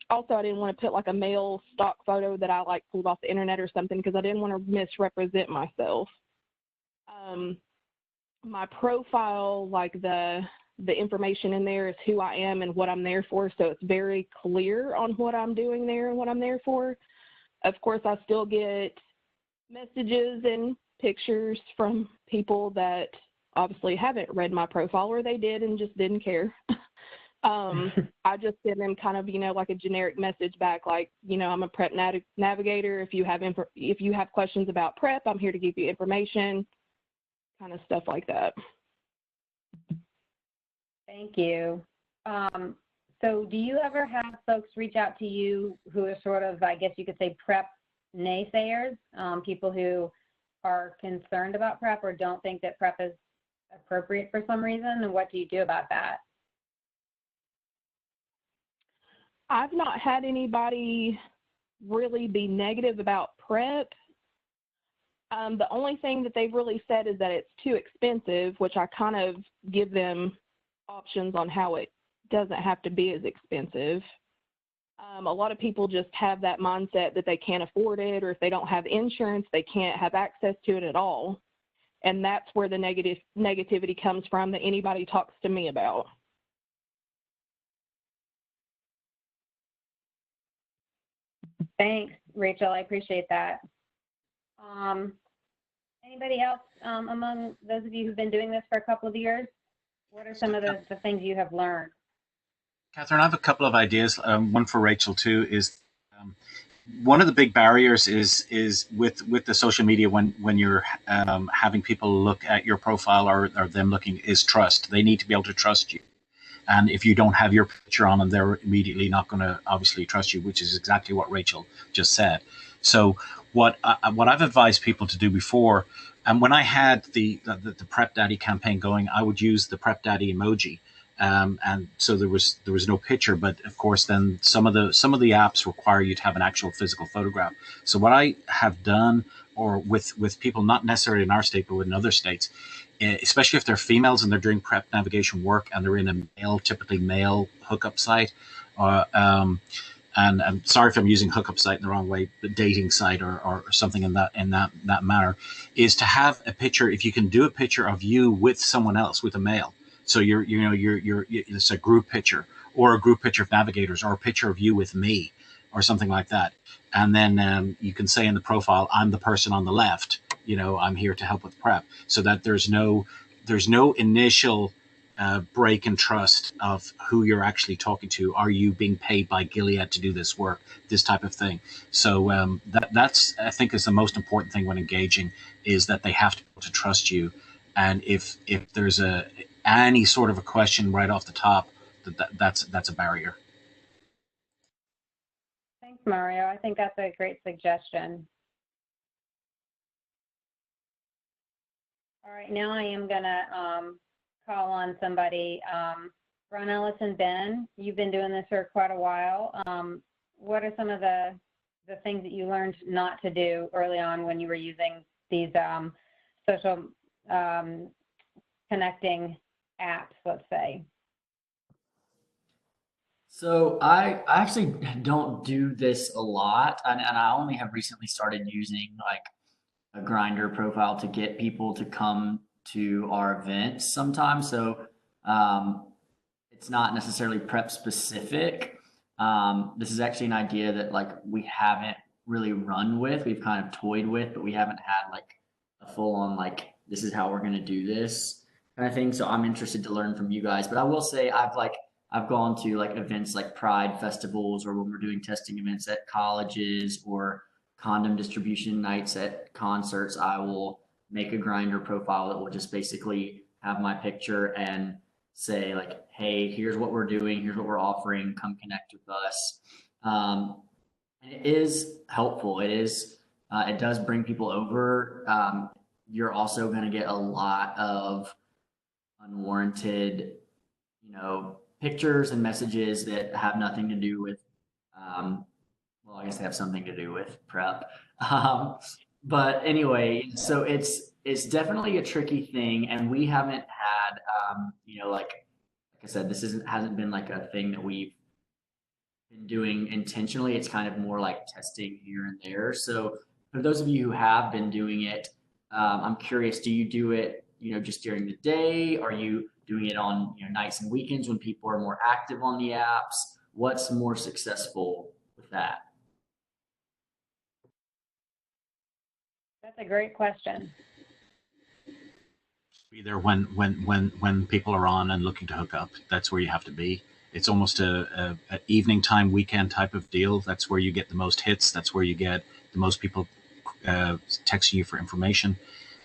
Also, I didn't want to put like a male stock photo that I like pulled off the internet or something, because I didn't want to misrepresent myself. My profile, like the information in there is who I am and what I'm there for, so it's very clear on what I'm doing there and what I'm there for. Of course, I still get messages and pictures from people that obviously haven't read my profile, or they did and just didn't care. I just send them kind of, like a generic message back, like, I'm a PrEP navigator. If you have questions about PrEP, I'm here to give you information, kind of stuff like that. Thank you. So do you ever have folks reach out to you who are sort of, I guess you could say, PrEP naysayers, people who are concerned about PrEP or don't think that PrEP is appropriate for some reason, and what do you do about that? I've not had anybody really be negative about PrEP. The only thing that they've really said is that it's too expensive, which I kind of give them options on how it doesn't have to be as expensive. A lot of people just have that mindset that they can't afford it, or if they don't have insurance, they can't have access to it at all. And that's where the negativity comes from that anybody talks to me about. Thanks, Rachel. I appreciate that. Anybody else among those of you who've been doing this for a couple of years? What are some of the things you have learned? Catherine, I have a couple of ideas. One for Rachel too is one of the big barriers is with the social media when you're having people look at your profile or them looking is trust. They need to be able to trust you. And if you don't have your picture on them, they're immediately not going to obviously trust you, which is exactly what Rachel just said. So what I've advised people to do before, and when I had the PrEP Daddy campaign going, I would use the PrEP Daddy emoji. And so there was no picture, but of course then some of the apps require you to have an actual physical photograph. So what I have done, or with people not necessarily in our state but in other states, especially if they're females and they're doing PrEP navigation work and they're in a typically male hookup site, and I'm sorry if I'm using hookup site in the wrong way, but dating site or something in that manner, is to have a picture. If you can do a picture of you with someone else, with a male. So you're it's a group picture or a group picture of navigators or a picture of you with me or something like that. And then you can say in the profile, I'm the person on the left, I'm here to help with PrEP, so that there's no initial break in trust of who you're actually talking to. Are you being paid by Gilead to do this work, this type of thing? So that's, I think, is the most important thing when engaging, is that they have to be able to trust you. And if there's any sort of a question right off the top, that's a barrier. Thanks, Mario. I think that's a great suggestion. All right, now I am gonna call on somebody. Ron Ellis and Ben, you've been doing this for quite a while. What are some of the things that you learned not to do early on when you were using these social connecting apps, let's say? So I actually don't do this a lot, and I only have recently started using like a Grindr profile to get people to come to our events sometimes. So it's not necessarily PrEP specific. This is actually an idea that like we haven't really run with. We've kind of toyed with, but we haven't had like a full on like, this is how we're going to do this kind of thing. So I'm interested to learn from you guys. But I will say I've gone to like events like Pride festivals, or when we're doing testing events at colleges or condom distribution nights at concerts, I will make a Grindr profile that will just basically have my picture and say like, hey, here's what we're doing, here's what we're offering, come connect with us. And it is helpful. It does bring people over. You're also going to get a lot of unwarranted, pictures and messages that have nothing to do with, well, I guess they have something to do with PrEP. But anyway, so it's definitely a tricky thing, and we haven't had, like I said, this hasn't been like a thing that we've been doing intentionally. It's kind of more like testing here and there. So for those of you who have been doing it, I'm curious, do you do it, just during the day? Are you doing it on, nights and weekends when people are more active on the apps? What's more successful with that? That's a great question. Be there when people are on and looking to hook up. That's where you have to be. It's almost a evening time, weekend type of deal. That's where you get the most hits. That's where you get the most people texting you for information.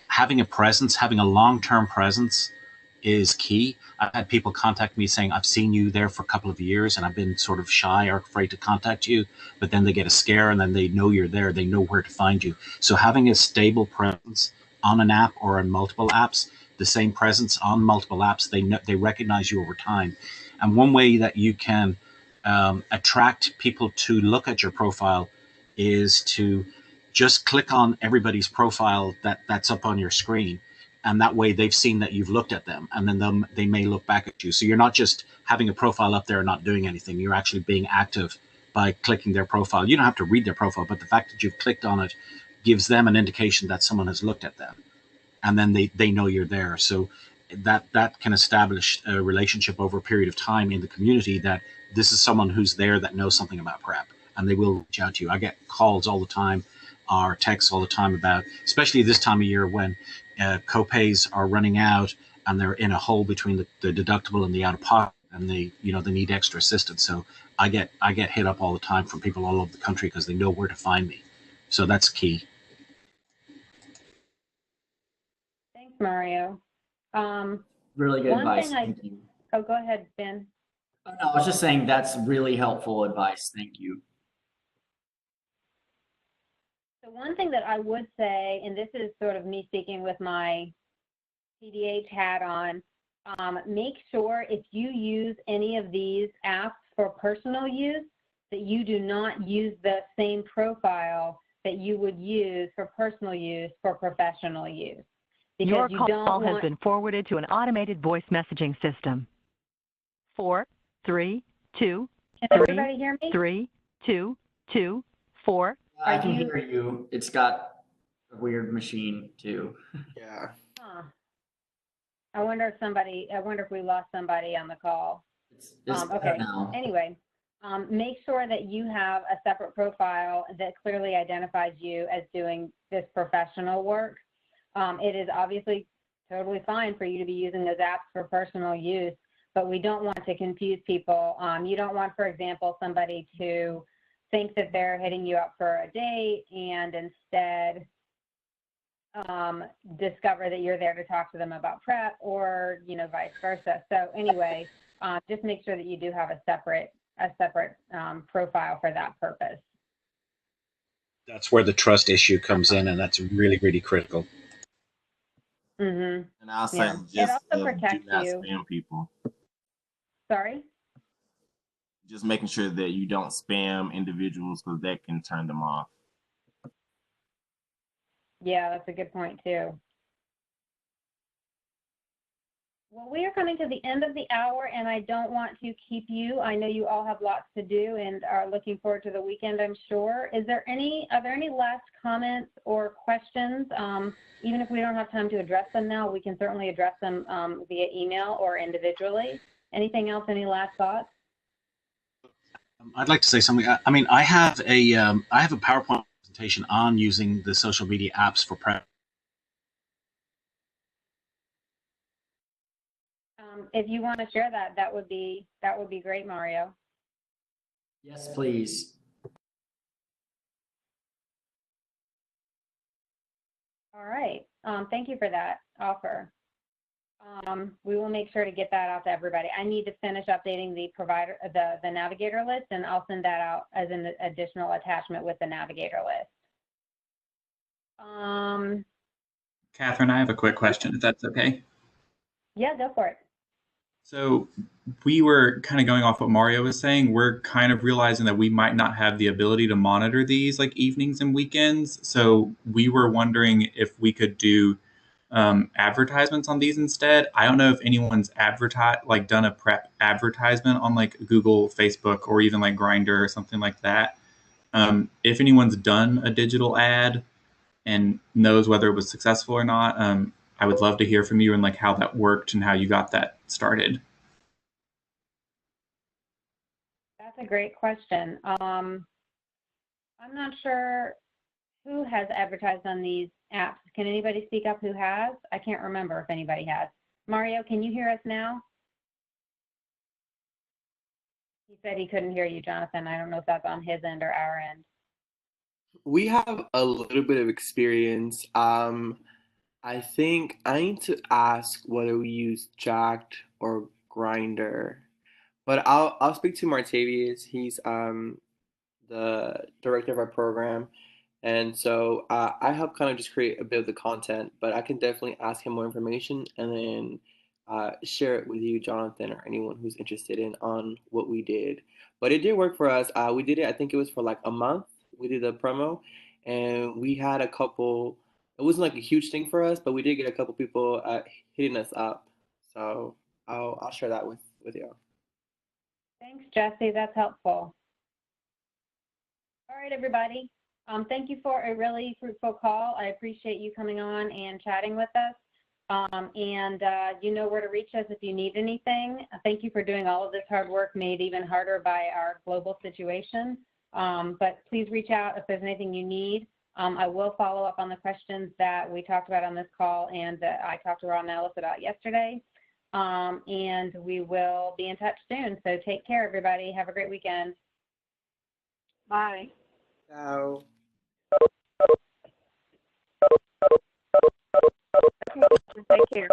Having a presence, having a long-term presence is key. I've had people contact me saying, I've seen you there for a couple of years and I've been sort of shy or afraid to contact you, but then they get a scare and then they know you're there. They know where to find you. So having a stable presence on an app or on multiple apps, the same presence on multiple apps, they recognize you over time. And one way that you can attract people to look at your profile is to just click on everybody's profile that's up on your screen. And that way they've seen that you've looked at them, and then they may look back at you. So you're not just having a profile up there and not doing anything. You're actually being active by clicking their profile. You don't have to read their profile, but the fact that you've clicked on it gives them an indication that someone has looked at them. And then they know you're there. So that can establish a relationship over a period of time in the community that this is someone who's there that knows something about PrEP, and they will reach out to you. I get calls all the time, or texts all the time about, especially this time of year when copays are running out and they're in a hole between the deductible and the out of pocket, and they need extra assistance. So I get hit up all the time from people all over the country because they know where to find me. So that's key. Thanks, Mario. Really good advice. Thank you. Oh, go ahead, Ben. Oh, no, I was just saying that's really helpful advice. Thank you. So one thing that I would say, and this is sort of me speaking with my PDH hat on, make sure if you use any of these apps for personal use, that you do not use the same profile that you would use for personal use for professional use. Because your you call don't has been forwarded to an automated voice messaging system. 4 3 2 Can 3 everybody hear me? 3 2 2 4. I can hear you. It's got a weird machine too. Yeah. Huh. I wonder if we lost somebody on the call. It's okay. now. Anyway, make sure that you have a separate profile that clearly identifies you as doing this professional work. It is obviously totally fine for you to be using those apps for personal use, but we don't want to confuse people. You don't want, for example, somebody to think that they're hitting you up for a date and instead discover that you're there to talk to them about PrEP, or vice versa. So anyway, just make sure that you do have a separate profile for that purpose. That's where the trust issue comes in, and that's really, really critical. Mm-hmm. And I'll say It just also do protects not you. spam people. Sorry? Just making sure that you don't spam individuals, because that can turn them off. Yeah, that's a good point too. Well, we are coming to the end of the hour, and I don't want to keep you. I know you all have lots to do and are looking forward to the weekend, I'm sure. Are there any last comments or questions? Even if we don't have time to address them now, we can certainly address them via email or individually. Anything else? Any last thoughts? I'd like to say something. I mean, I have a PowerPoint presentation on using the social media apps for PrEP. If you want to share that, that would be great, Mario. Yes, please. All right. Thank you for that offer. We will make sure to get that out to everybody. I need to finish updating the navigator list, and I'll send that out as an additional attachment with the navigator list. Catherine, I have a quick question, if that's okay. Yeah, go for it. So we were kind of going off what Mario was saying. We're kind of realizing that we might not have the ability to monitor these like evenings and weekends. So we were wondering if we could do advertisements on these instead. I don't know if anyone's done a PrEP advertisement on like Google, Facebook, or even like Grindr or something like that. If anyone's done a digital ad and knows whether it was successful or not, I would love to hear from you and like how that worked and how you got that started. That's a great question. I'm not sure who has advertised on these apps. Can anybody speak up who has? I can't remember if anybody has. Mario, can you hear us now? He said he couldn't hear you, Jonathan. I don't know if that's on his end or our end. We have a little bit of experience. I think I need to ask whether we use Jacked or Grinder, but I'll speak to Martavius. He's the director of our program, and so I help kind of just create a bit of the content. But I can definitely ask him more information and then share it with you, Jonathan, or anyone who's interested in on what we did. But it did work for us. We did it. I think it was for like a month. We did a promo, and we had a couple. It wasn't like a huge thing for us, but we did get a couple people hitting us up. So I'll share that with you. Thanks, Jesse. That's helpful. All right, everybody. Thank you for a really fruitful call. I appreciate you coming on and chatting with us. You know where to reach us if you need anything. Thank you for doing all of this hard work, made even harder by our global situation. But please reach out if there's anything you need. I will follow up on the questions that we talked about on this call and that I talked to Ron Ellis about yesterday. And we will be in touch soon. So take care, everybody. Have a great weekend. Bye. Ciao. Take care.